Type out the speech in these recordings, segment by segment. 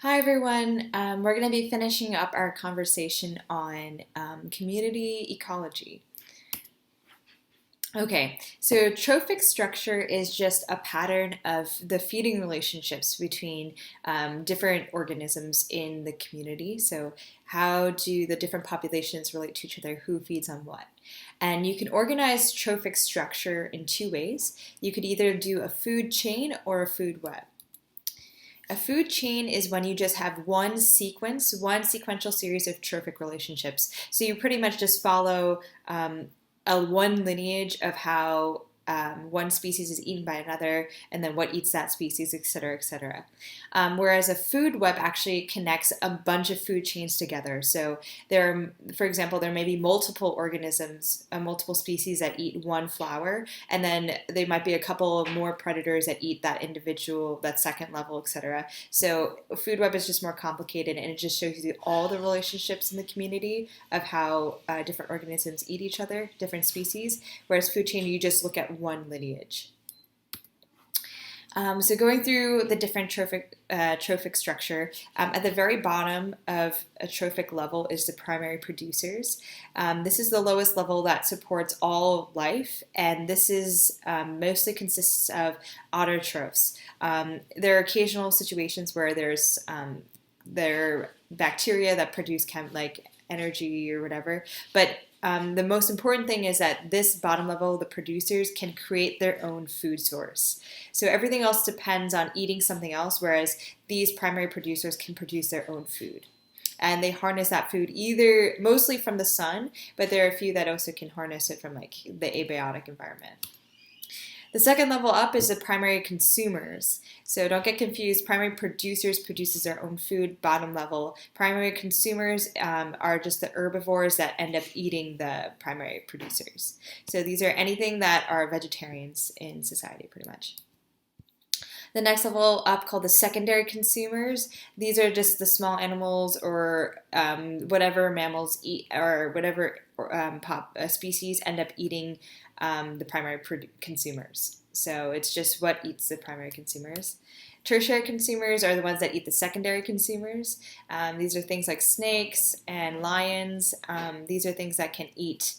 Hi everyone. We're going to be finishing up our conversation on community ecology. Okay, so trophic structure is just a pattern of the feeding relationships between different organisms in the community. So, how do the different populations relate to each other? Who feeds on what? And you can organize trophic structure in two ways. You could either do a food chain or a food web. A food chain is when you just have one sequence, one sequential series of trophic relationships. So you pretty much just follow a one lineage of how one species is eaten by another, and then what eats that species, et cetera, et cetera. Whereas a food web actually connects a bunch of food chains together. So there are, for example, there may be multiple organisms, multiple species that eat one flower, and then there might be a couple more predators that eat that individual, that second level, et cetera. So a food web is just more complicated, and it just shows you all the relationships in the community of how different organisms eat each other, different species. Whereas food chain, you just look at one lineage. So going through the different trophic structure, at the very bottom of a trophic level is the primary producers. This is the lowest level that supports all life, and this is mostly consists of autotrophs. There are occasional situations where there are bacteria that produce like energy or whatever, but the most important thing is that this bottom level, the producers, can create their own food source. So everything else depends on eating something else, whereas these primary producers can produce their own food. And they harness that food either mostly from the sun, but there are a few that also can harness it from like the abiotic environment. The second level up is the primary consumers. So don't get confused. Primary producers produces their own food, bottom level. Primary consumers are just the herbivores that end up eating the primary producers. So these are anything that are vegetarians in society, pretty much. The next level up, called the secondary consumers, these are just the small animals or whatever mammals eat, or whatever species end up eating the primary consumers. So it's just what eats the primary consumers. Tertiary consumers are the ones that eat the secondary consumers. These are things like snakes and lions. These are things that can eat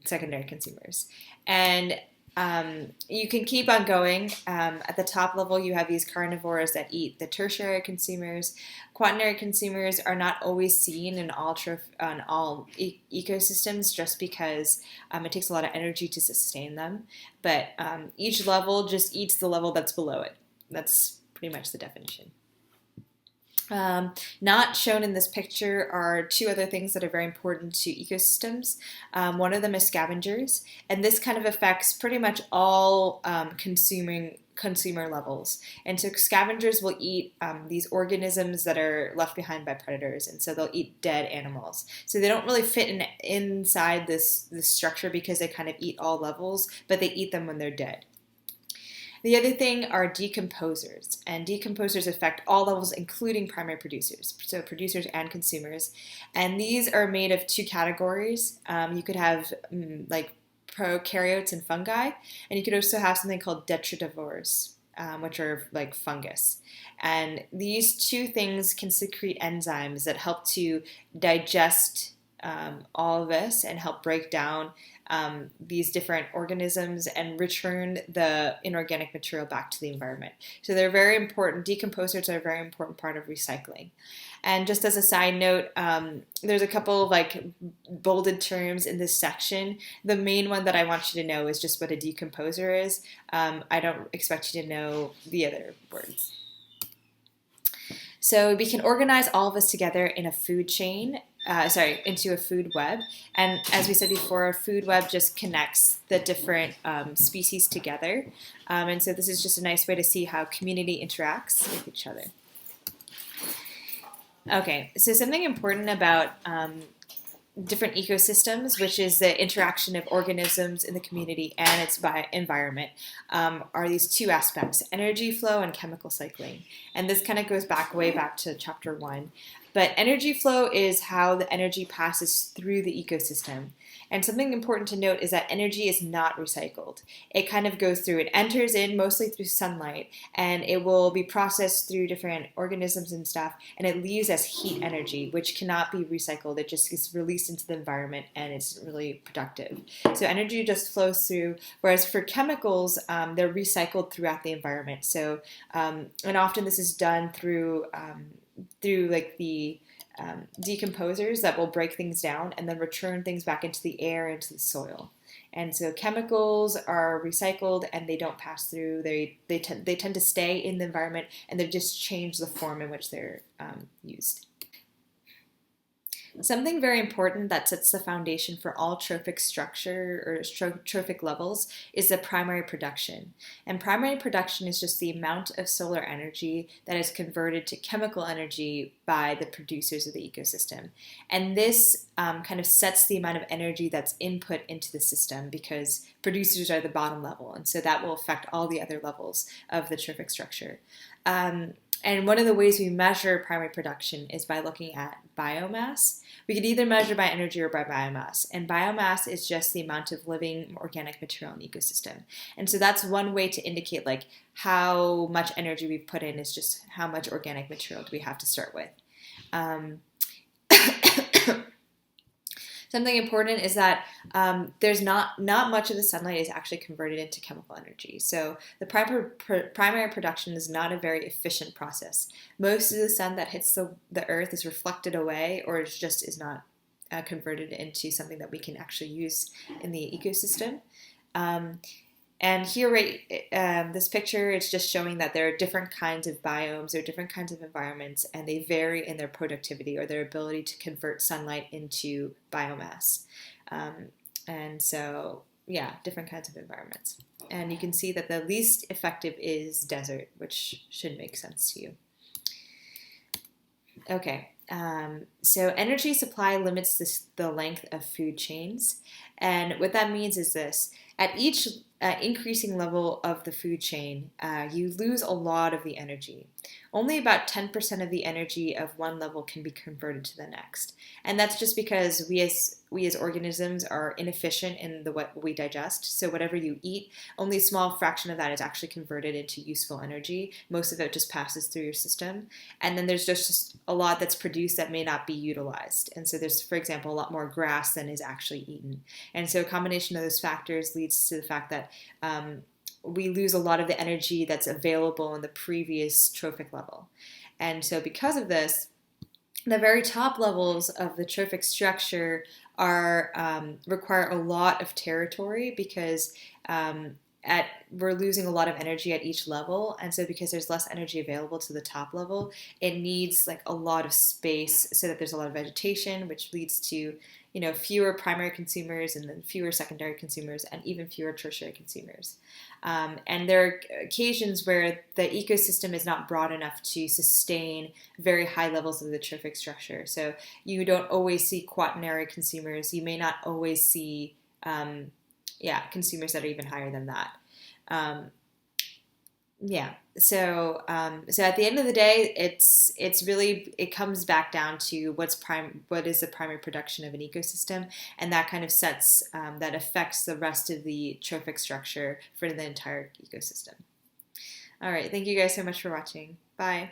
secondary consumers. And you can keep on going. At the top level, you have these carnivores that eat the tertiary consumers. Quaternary consumers are not always seen in all ecosystems, just because it takes a lot of energy to sustain them. But each level just eats the level that's below it. That's pretty much the definition. Not shown in this picture are two other things that are very important to ecosystems. One of them is scavengers, and this kind of affects pretty much all consumer levels. And so scavengers will eat these organisms that are left behind by predators, and so they'll eat dead animals. So they don't really fit inside this structure because they kind of eat all levels, but they eat them when they're dead. The other thing are decomposers, and decomposers affect all levels, including primary producers, so producers and consumers. And these are made of two categories. You could have like prokaryotes and fungi, and you could also have something called detritivores, which are like fungus. And these two things can secrete enzymes that help to digest all of this and help break down these different organisms and return the inorganic material back to the environment. So they're very important. Decomposers are a very important part of recycling. And just as a side note, there's a couple of like bolded terms in this section. The main one that I want you to know is just what a decomposer is. I don't expect you to know the other words. So we can organize all of this together in a food chain, into a food web. And as we said before, a food web just connects the different species together. And so this is just a nice way to see how community interacts with each other. Okay, so something important about different ecosystems, which is the interaction of organisms in the community and its environment, are these two aspects: energy flow and chemical cycling. And this kind of goes way back to chapter 1. But energy flow is how the energy passes through the ecosystem. And something important to note is that energy is not recycled. It kind of goes through, it enters in mostly through sunlight, and it will be processed through different organisms and stuff, and it leaves as heat energy, which cannot be recycled. It just gets released into the environment, and it's really productive. So energy just flows through, whereas for chemicals, they're recycled throughout the environment. So, and often this is done through like the decomposers that will break things down and then return things back into the air, into the soil. And so chemicals are recycled and they don't pass through. They tend to stay in the environment, and they just change the form in which they're used. Something very important that sets the foundation for all trophic structure or trophic levels is the primary production. And primary production is just the amount of solar energy that is converted to chemical energy by the producers of the ecosystem. And this kind of sets the amount of energy that's input into the system, because producers are the bottom level. And so that will affect all the other levels of the trophic structure. And one of the ways we measure primary production is by looking at biomass. We can either measure by energy or by biomass. And biomass is just the amount of living organic material in the ecosystem. And so that's one way to indicate like how much energy we've put in, is just how much organic material do we have to start with. Something important is that there's not much of the sunlight is actually converted into chemical energy. So the primary production is not a very efficient process. Most of the sun that hits the earth is reflected away, or is not converted into something that we can actually use in the ecosystem. And here, this picture is just showing that there are different kinds of biomes or different kinds of environments, and they vary in their productivity or their ability to convert sunlight into biomass. And so, yeah, different kinds of environments. And you can see that the least effective is desert, which should make sense to you. Okay. So energy supply limits the length of food chains. And what that means is this: at each increasing level of the food chain, you lose a lot of the energy. Only about 10% of the energy of one level can be converted to the next. And that's just because we as organisms are inefficient in what we digest. So whatever you eat, only a small fraction of that is actually converted into useful energy. Most of it just passes through your system. And then there's just a lot that's produced that may not be utilized. And so there's, for example, a lot more grass than is actually eaten. And so a combination of those factors leads to the fact that we lose a lot of the energy that's available in the previous trophic level. And so because of this, the very top levels of the trophic structure require a lot of territory, because we're losing a lot of energy at each level. And so because there's less energy available to the top level, it needs like a lot of space so that there's a lot of vegetation, which leads to fewer primary consumers, and then fewer secondary consumers, and even fewer tertiary consumers. And there are occasions where the ecosystem is not broad enough to sustain very high levels of the trophic structure. So you don't always see quaternary consumers. You may not always see consumers that are even higher than that. So at the end of the day, it comes back down to what is the primary production of an ecosystem, and that kind of that affects the rest of the trophic structure for the entire ecosystem. All right, thank you guys so much for watching. Bye.